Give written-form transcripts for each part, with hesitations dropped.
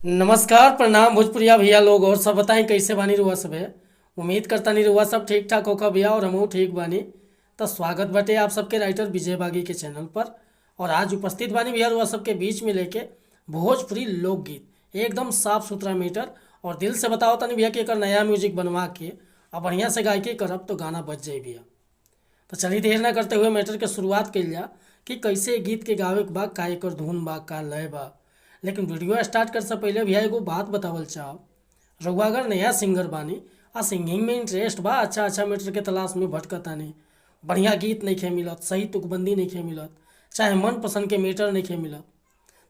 नमस्कार प्रणाम भोजपुरिया भैया लोग और सब बताएं कैसे बानी रुआ सब है। उम्मीद करता नहीं रुआ सब ठीक ठाक होगा भैया और हमहू ठीक बानी। तो स्वागत बाटे आप सबके राइटर विजय बागी के चैनल पर। और आज उपस्थित बानी भैया रुआ सबके बीच में लेके भोजपुरी लोकगीत एकदम साफ सुथरा मीटर और दिल से बताओ तनी भैया कि एक नया म्यूजिक बनवा के और बढ़िया से गायकी करब तो गाना बच जाए भैया। तो चलिए देर ना करते हुए मैटर के शुरुआत कइल जा कि कैसे गीत के गावे के बा, का एकर धुन बा, का लय बा। लेकिन वीडियो स्टार्ट कर से पहले भैया एगो बात बतावल चाहब। रउआ अगर नया सिंगर बानी आ सिंगिंग में इंटरेस्ट बा, अच्छा अच्छा मैटर के तलाश में भटकतानी, बढ़िया गीत नहीं खे मिलत, सही तुकबंदी नहीं खे मिलत, चाहे मन पसंद के मैटर नहीं खे मिलत,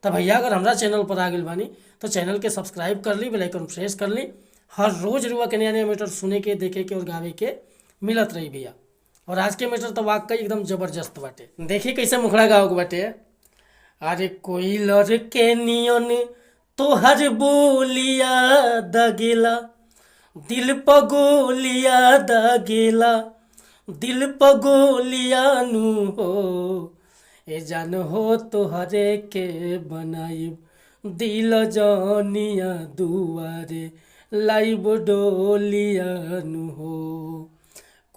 तब भैया अगर हमरा चैनल पर आ गई बानी तो चैनल के सब्सक्राइब कर ली, बेल आइकन प्रेस कर ली। हर रोज रुआ के नया नया मैटर सुने के, देखे के और गावे के मिलत रही भैया। और आज के मैटर तो वाकई एकदम जबरदस्त बाटे। देखिए कैसे मुखड़ा गाओ के बाटे। अरे कोई लड़के नियन तोहर बोलिया दगेला, दिल पगोलिया दगेला, दिल पगोलिया नु हो। ए जान हो तोहरे के बनाइब, दिल जानिया दुआरे लाइब डोलिया नु हो।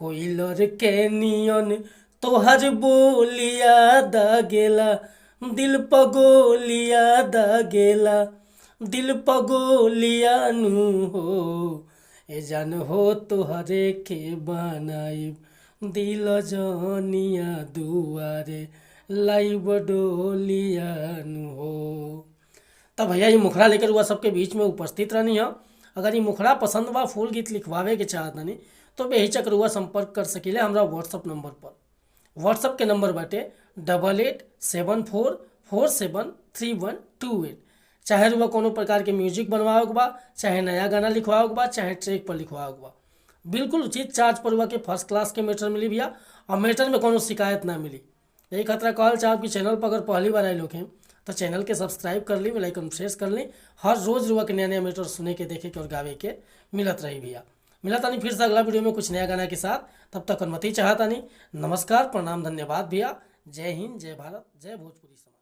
कोई लड़के नियन तोहर बोलिया दगेला, दिल पगोलिया दगेला, दिल पगोलिया नु हो। ए जान हो तोहरे के बनाइब, दिल जानिया दुआरे लाइब डोलिया नु हो। तब भैया ये मुखड़ा लेकर हुआ सबके बीच में उपस्थित रहनी है। अगर ये मुखड़ा पसंद बा, फुल गीत लिखवावे के चाहतनी तो बेहिचक रुआ संपर्क कर सकीले हमरा व्हाट्सअप नंबर पर। व्हाट्सअप के नंबर बाटे 8874473128। चाहे रुआ कोनो प्रकार के म्यूजिक बनवाओ के बा, चाहे नया गाना लिखवाओ के बा, चाहे ट्रैक पर लिखवाओ के बा, बिल्कुल उचित चार्ज पर रुआ के फर्स्ट क्लास के मैटर मिली भैया। और मैटर में कोनो शिकायत ना मिली। यही खतरा कहल चाहब कि चैनल पर अगर पहली बार आए लोग हैं तो चैनल के सब्सक्राइब कर ली, बेल आइकन प्रेस कर ली। हर रोज रुआ के नया नया मैटर सुने के, देखे के और गावे के मिलत रही भैया। मिला तानी फिर से अगला वीडियो में कुछ नया गाना के साथ। तब तक अनुमति चाहता नहीं। नमस्कार प्रणाम धन्यवाद भैया। जय हिंद, जय भारत, जय भोजपुरी समाज।